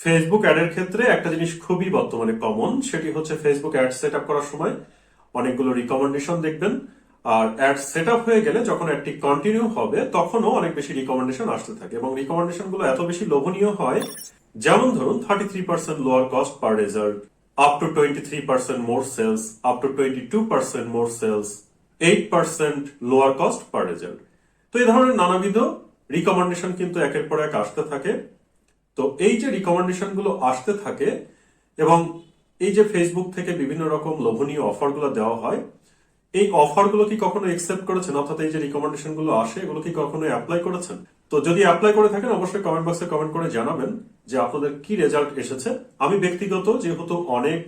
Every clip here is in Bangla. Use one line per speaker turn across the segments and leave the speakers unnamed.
ফেসবুক অ্যাডের ক্ষেত্রে একটা জিনিস খুবই বর্তমানে কমন, সেটি হচ্ছে ফেসবুক অ্যাড সেট আপ করার সময় অনেকগুলো রিকমেন্ডেশন দেখবেন। আর অ্যাড সেট আপ হয়ে গেলে যখন অ্যাডটি কন্টিনিউ হবে তখনও অনেক বেশি রিকমেন্ডেশন আসতে থাকে এবং রিকমেন্ডেশন গুলো এত বেশি লোভনীয় হয়, যেমন ধরুন 33% lower cost per result, up to 23% more sales, up to 22% more sales, 8% lower cost per result. তো এই ধরনের নানাবিধ রিকমেন্ডেশন কিন্তু একের পর এক আসতে থাকে। তো এই যে রিকমেন্ডেশন গুলো আসতে থাকে এবং এই যে ফেসবুক থেকে বিভিন্ন রকম লোভনীয় অফার গুলো দেওয়া হয়, এই অফার গুলো কি কখনো একসেপ্ট করেছেন? অর্থাৎ এই যে রিকমেন্ডেশন গুলো আসে এগুলো কি কখনো অ্যাপ্লাই করেছেন? তো যদি অ্যাপ্লাই করে থাকেন অবশ্যই কমেন্ট বক্সে কমেন্ট করে জানাবেন যে আপনাদের কি রেজাল্ট এসেছে। আমি ব্যক্তিগত যেহেতু অনেক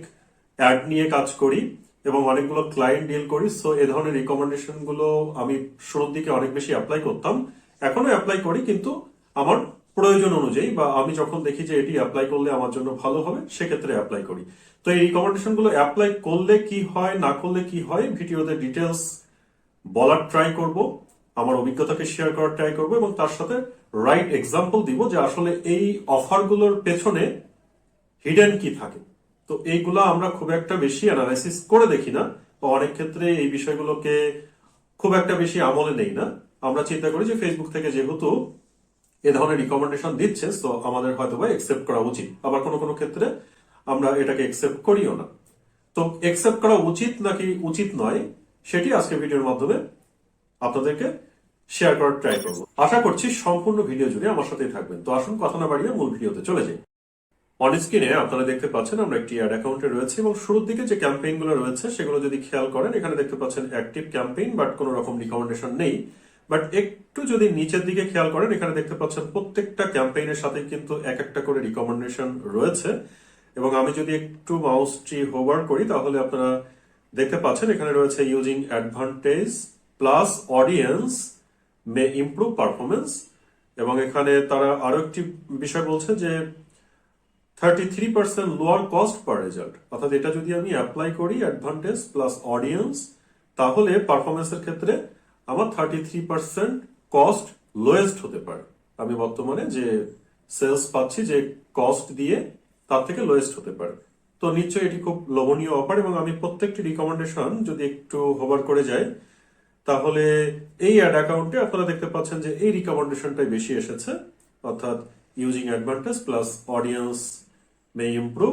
অ্যাড নিয়ে কাজ করি এবং অনেকগুলো ক্লায়েন্ট ডিল করি, সো এই ধরনের রিকমেন্ডেশন গুলো আমি শুরুর দিকে অনেক বেশি অ্যাপ্লাই করতাম, এখনো অ্যাপ্লাই করি, কিন্তু আমার প্রয়োজন অনুযায়ী বা আমি যখন দেখি যে এটি অ্যাপ্লাই করলে আমার জন্য ভালো হবে সেক্ষেত্রে অ্যাপ্লাই করি। তো এই রিকমেন্ডেশন গুলো অ্যাপ্লাই করলে কি হয় না করলে কি হয় ভিডিওতে ডিটেলস বলার ট্রাই করব, আমার অভিজ্ঞতাকে শেয়ার করার ট্রাই করব এবং তার সাথে রাইট এক্সাম্পল দিব যে আসলে এই অফারগুলোর পেছনে হিডেন কি থাকে। তো এইগুলা আমরা খুব একটা বেশি অ্যানালাইসিস করে দেখি না, বা অনেক ক্ষেত্রে এই বিষয়গুলোকে খুব একটা বেশি আমলে নেই না। আমরা চিন্তা করি যে ফেসবুক থেকে যেহেতু এ ধরনের রিকমেন্ডেশন দিচ্ছে তো আমাদের হয়তো বা একসেপ্ট করা উচিত, আবার কোনো কোনো ক্ষেত্রে আমরা এটাকে একসেপ্ট করিও না। তো একসেপ্ট করা উচিত নাকি উচিত নয় সেটি আজকে ভিডিওর মাধ্যমে আপনাদেরকে শেয়ার করার ট্রাই করবো। আশা করছি সম্পূর্ণ ভিডিও জুড়ে আমার সাথেই থাকবেন। তো আসুন কথা না বাড়িয়ে মূল ভিডিওতে চলে যাই। অন স্ক্রিনে আপনারা দেখতে পাচ্ছেন আমরা একটি অ্যাড অ্যাকাউন্টে রয়েছে এবং শুরুর দিকে যে ক্যাম্পেইন গুলো রয়েছে সেগুলো যদি খেয়াল করেন এখানে দেখতে পাচ্ছেন অ্যাক্টিভ ক্যাম্পেইন, বাট কোনো রকম রিকমেন্ডেশন নেই। বাট একটু যদি নিচের দিকে খেয়াল করেন এখানে দেখতে পাচ্ছেন প্রত্যেকটা ক্যাম্পেইনের সাথে কিন্তু এক একটা করে রিকমেন্ডেশন রয়েছে। এবং আমি যদি একটু মাউসটি হোভার করি তাহলে আপনারা দেখতে পাচ্ছেন এখানে রয়েছে ইউজিং অ্যাডভান্টেজ প্লাস অডিয়েন্স মে ইমপ্রুভ পারফরমেন্স। এবং এখানে তারা আরো একটি বিষয় বলছে যে 33% লোয়ার কস্ট পার রেজাল্ট, অর্থাৎ এটা যদি আমি অ্যাপ্লাই করি অ্যাডভান্টেজ প্লাস অডিয়েন্স তাহলে পারফরমেন্সের ক্ষেত্রে আমার 33% কস্ট লোয়েস্ট হতে পারে। আমি বর্তমানে যে সেলস পাচ্ছি যে কস্ট দিয়ে তার থেকে লোয়েস্ট হতে পারে। তো নিশ্চয়ই এটি খুব লোভনীয় অফার এবং আমি প্রত্যেকটি রিকমেন্ডেশন যদি একটু হোভার করে যাই তাহলে এই অ্যাড অ্যাকাউন্টে আপনারা দেখতে পাচ্ছেন যে এই রিকমেন্ডেশনটাই বেশি এসেছে, অর্থাৎ ইউজিং অ্যাডভান্টেজ প্লাস অডিয়েন্স মে ইমপ্রুভ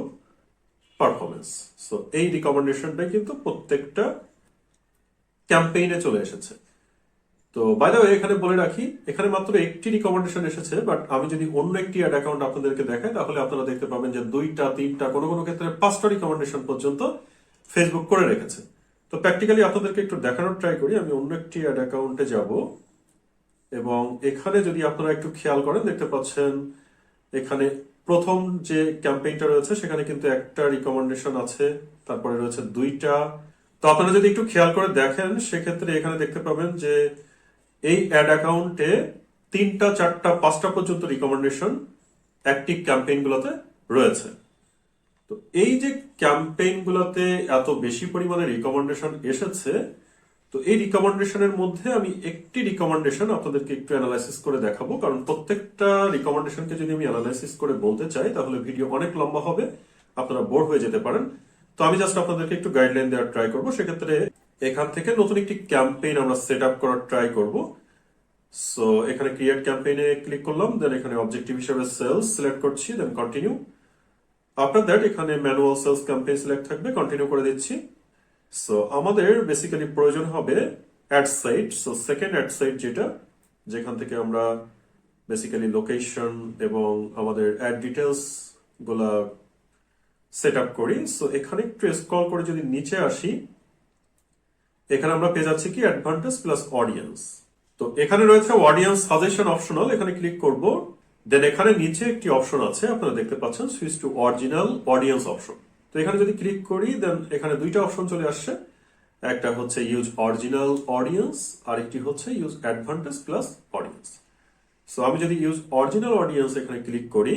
পারফরমেন্স। সো এই রিকমেন্ডেশনটাই কিন্তু প্রত্যেকটা ক্যাম্পেইনে চলে এসেছে। তো বাই দ্য ওয়ে এখানে বলে রাখি এখানে মাত্র একটি রিকমেন্ডেশন এসেছে, বাট আমি যদি অন্য একটি অ্যাড অ্যাকাউন্ট আপনাদেরকে দেখাই তাহলে আপনারা দেখতে পাবেন যে 2টা 3টা কোনো কোনো ক্ষেত্রে 5টা রিকমেন্ডেশন পর্যন্ত ফেসবুক করে রেখেছে। তো প্র্যাকটিক্যালি আপনাদেরকে একটু দেখানোর ট্রাই করি। আমি অন্য একটি অ্যাড অ্যাকাউন্টে যাব এবং এখানে যদি আপনারা একটু খেয়াল করেন দেখতে পাচ্ছেন এখানে প্রথম যে ক্যাম্পেইনটা রয়েছে সেখানে কিন্তু একটা রিকমেন্ডেশন আছে, তারপরে রয়েছে 2টা। তো আপনারা যদি একটু খেয়াল করে দেখেন সেক্ষেত্রে এখানে দেখতে পাবেন যে এই অ্যাড অ্যাকাউন্টে 3টা 4টা 5টা পর্যন্ত রিকমেন্ডেশন অ্যাক্টিভ ক্যাম্পেইন গুলোতে রয়েছে। তো এই যে ক্যাম্পেইন গুলোতে এত বেশি পরিমাণে রিকমেন্ডেশন এসেছে, তো এই রিকমেন্ডেশনের মধ্যে আমি একটি রিকমেন্ডেশন আপনাদেরকে একটু অ্যানালাইসিস করে দেখাবো, কারণ প্রত্যেকটা রিকমেন্ডেশনকে যদি আমি অ্যানালাইসিস করে বলতে চাই তাহলে ভিডিও অনেক লম্বা হবে, আপনারা বোর হয়ে যেতে পারেন। তো আমি জাস্ট আপনাদেরকে একটু গাইডলাইন দেওয়ার ট্রাই করবো। সেক্ষেত্রে এখান থেকে নতুন একটি ক্যাম্পেইন আমরা সেট আপ করার ট্রাই করব। সো এখানে ক্রিয়েট ক্যাম্পেইনে ক্লিক করলাম, দেন এখানে অবজেক্টিভ হিসেবে সেলস সিলেক্ট করছি, দেন কন্টিনিউ। আফটার দ্যাট এখানে ম্যানুয়াল সেলস ক্যাম্পেইন সিলেক্ট থাকবে, কন্টিনিউ করে দিচ্ছি। সো আমাদের বেসিক্যালি প্রয়োজন হবে ad set. So second ad set যেটা, যেখান থেকে আমরা বেসিক্যালি লোকেশন এবং আমাদের অ্যাড ডিটেলস গুলা সেট আপ করি। সো এখানে একটু স্ক্রল করে যদি নিচে আসি এখানে আমরা পেয়ে যাচ্ছি কি অ্যাডভান্টেজ প্লাস অডিয়েন্স। তো এখানে রয়েছে অডিয়েন্স সাজেশন অপশনাল, এখানে ক্লিক করব। দেন এখানে নিচে একটি অপশন আছে আপনারা দেখতে পাচ্ছেন switch to original audience option. তো এখানে যদি ক্লিক করি দেন এখানে 2টা অপশন চলে আসছে, একটা হচ্ছে ইউজ অরিজিনাল অডিয়েন্স আর একটি হচ্ছে use advantage plus audience. So আমি যদি ইউজ অরিজিনাল অডিয়েন্স এখানে ক্লিক করি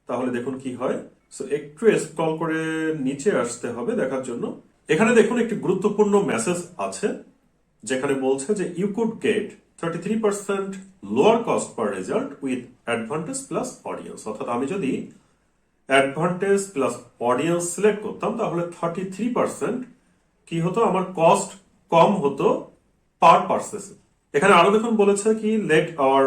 তাহলে দেখুন কি হয়। সো একটু স্ক্রল করে নিচে আসতে হবে দেখার জন্য। এখানে দেখুন একটি গুরুত্বপূর্ণ মেসেজ আছে যেখানে বলছে যে you could get 33% lower cost per result with advantage plus audience. অর্থাৎ আমি যদি অ্যাডভান্টেজ প্লাস অডিয়েন্স সিলেক্ট করতাম, তাহলে 33% কি হতো, আমার কস্ট কম হতো পার পার্সেসে। এখানে আরো দেখুন বলেছে কি, let our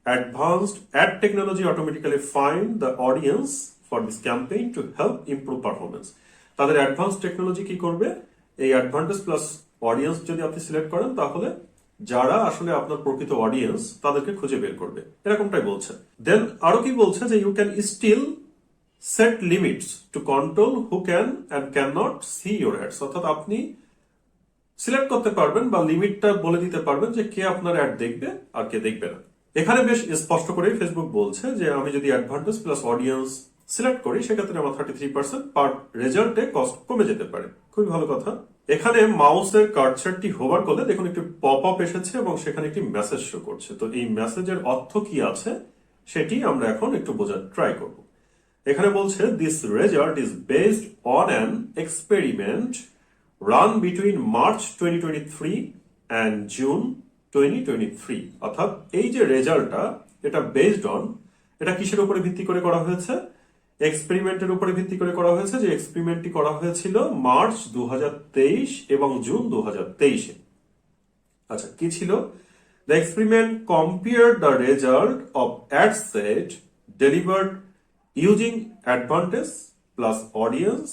advanced ad technology automatically find the audience for this campaign to help improve performance. তাদের অ্যাডভান্স টেকনোলজি কি করবে, এই অ্যাডভান্টেজ প্লাস অডিয়েন্স যদি আপনি সিলেক্ট করেন তাহলে যারা আসলে আপনার প্রকৃত অডিয়েন্স তাদেরকে খুঁজে বের করবে, এরকমটাই বলছে। দেন আরো কি বলছে যে you can still set limits to control who can and can not see your ads, অর্থাৎ আপনি সিলেক্ট করতে পারবেন বা লিমিটটা বলে দিতে পারবেন যে কে আপনার অ্যাড দেখবে আর কে দেখবে না। এখানে বেশ স্পষ্ট করেই ফেসবুক বলছে যে আমি যদি অ্যাডভান্টেজ প্লাস অডিয়েন্স সিলেক্ট করি সেক্ষেত্রে আমার 33% পার রেজাল্টে কস্ট কমে যেতে পারে। খুবই ভালো কথা। এখানে মাউসের কার্সারটি হোভার করলে দেখুন একটি পপ আপ এসেছে এবং সেখানে একটি মেসেজ শো করছে। তো এই মেসেজের অর্থ কি আছে সেটি আমরা এখন একটু বোঝার ট্রাই করব। এখানে বলছে this result is based on an experiment run between March 2023 and June 2023। অর্থাৎ এই যে রেজাল্টটা এটা বেসড অন, এটা কিসের উপরে ভিত্তি করে করা হয়েছে, এক্সপেরিমেন্টের উপরে ভিত্তি করে করা হয়েছে, যে এক্সপেরিমেন্টটি করা হয়েছিল মার্চ 2023 এবং জুন 2023-এ। আচ্ছা, কি ছিল? The experiment compared the result of ad set delivered using advantage plus audience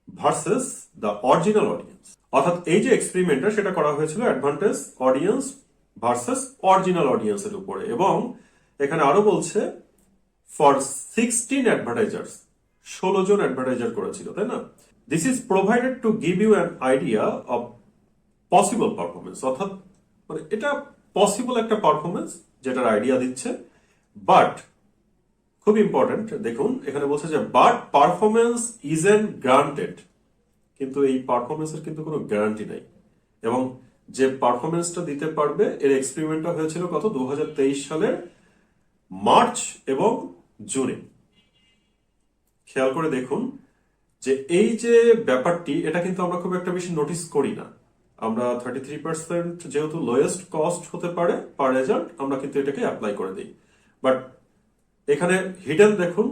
versus the original audience. অর্থাৎ এই যে এক্সপেরিমেন্টটা সেটা করা হয়েছিল অ্যাডভান্টেজ অডিয়েন্স ভার্সেস অরিজিনাল অডিয়েন্সের উপরে, এবং এখানে আরো বলছে ফর 16 অ্যাডভার্টাইজার্স, 16 জন অ্যাডভার্টাইজার করেছিল, তাই না? This is provided to give you an idea of possible performance, অর্থাৎ মানে এটা পসিবল একটা পারফরমেন্স যেটার আইডিয়া দিচ্ছে। বাট খুব ইম্পর্টেন্ট, দেখুন এখানে বলছে যে বাট পারফরমেন্স ইজেন্ট গ্রান্টেড, কিন্তু এই পারফরমেন্সের কিন্তু কোনো গ্যারান্টি নাই। এবং যে পারফরমেন্সটা দিতে পারবে, এর এক্সপেরিমেন্টটা হয়েছিল কত, 2023 সালের মার্চ এবং জুনে। খেয়াল করে দেখুন যে এই যে ব্যাপারটি, এটা কিন্তু আমরা খুব একটা বেশি নোটিস করি না। আমরা 33% যেহেতু লোয়েস্ট কস্ট হতে পারে পার রেজাল্ট, আমরা কিন্তু এটাকে অ্যাপ্লাই করে দিই। বাট এখানে হিডেন দেখুন,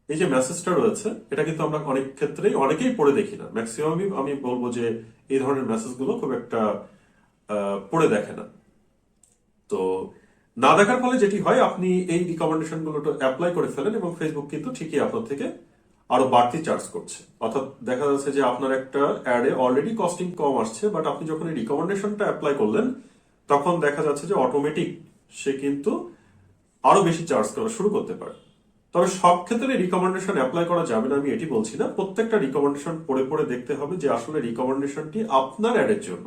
এই যে মেসেজটা রয়েছে এটা কিন্তু আমরা অনেক ক্ষেত্রেই অনেকেই পড়ে দেখি না। ম্যাক্সিমামই আমি বলবো যে এই ধরনের মেসেজগুলো খুব একটা পড়ে দেখে না। তো না দেখার ফলে যেটি হয়, আপনি এই রিকমেন্ডেশন গুলো অ্যাপ্লাই করে ফেলেন এবং ফেসবুক কিন্তু ঠিকই আপনার থেকে আরো বাড়তি চার্জ করছে। অর্থাৎ দেখা যাচ্ছে যে আপনার একটা অ্যাডে অলরেডি কস্টিং কম আসছে, বাট আপনি যখন এই রিকমেন্ডেশনটা অ্যাপ্লাই করলেন তখন দেখা যাচ্ছে যে অটোমেটিক সে কিন্তু আরো বেশি চার্জ করা শুরু করতে পারে। তবে সব ক্ষেত্রে রিকমেন্ডেশন অ্যাপ্লাই করা যাবে না আমি এটি বলছি না। প্রত্যেকটা রিকমেন্ডেশন পড়ে পড়ে দেখতে হবে যে আসলে রিকমেন্ডেশনটি আপনার অ্যাডের জন্য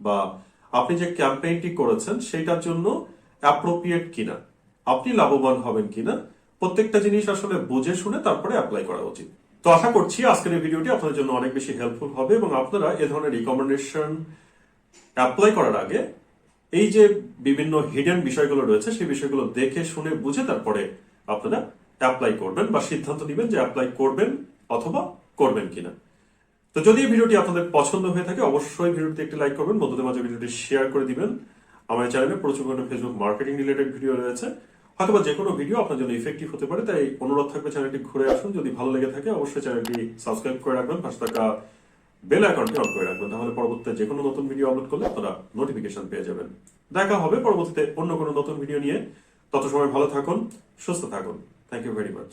বা আপনি যে ক্যাম্পেইনটি করেছেন সেটার জন্য অ্যাপ্রোপ্রিয়েট কিনা, আপনি লাভবান হবেন কিনা, প্রত্যেকটা জিনিস আসলে বুঝে শুনে তারপরে অ্যাপ্লাই করা উচিত। তো আশা করছি আজকের এই ভিডিওটি আপনাদের জন্য অনেক বেশি হেল্পফুল হবে এবং আপনারা এ ধরনের রিকমেন্ডেশন অ্যাপ্লাই করার আগে এই যে বিভিন্ন হিডেন বিষয়গুলো রয়েছে সেই বিষয়গুলো দেখে শুনে বুঝে তারপরে আপনারা অ্যাপ্লাই করবেন বা সিদ্ধান্ত নেবেন যে অ্যাপ্লাই করবেন অথবা করবেন কিনা। তো যদি এই ভিডিওটি আপনাদের পছন্দ হয়ে থাকে অবশ্যই ভিডিওটিতে একটি লাইক করবেন, বন্ধুদের মাঝে ভিডিওটি শেয়ার করে দিবেন। আমার চ্যানেলে প্রচুর পরিমাণে ফেসবুক মার্কেটিং রিলেটেড ভিডিও রয়েছে, হয়তোবা যে কোনো ভিডিও আপনার জন্য ইফেক্টিভ হতে পারে, তাই অনুরোধ থাকবে চ্যানেলটি ঘুরে আসুন। যদি ভালো লেগে থাকে অবশ্যই চ্যানেলটি সাবস্ক্রাইব করে রাখবেন, পাশে থাকা বেল আইকনটি অন করে রাখবেন, তাহলে পরবর্তীতে যে কোনো নতুন ভিডিও আপলোড করলে আপনারা নোটিফিকেশন পেয়ে যাবেন। দেখা হবে পরবর্তীতে অন্য কোনো নতুন ভিডিও নিয়ে। তত সময় ভালো থাকুন, সুস্থ থাকুন। Thank you very much.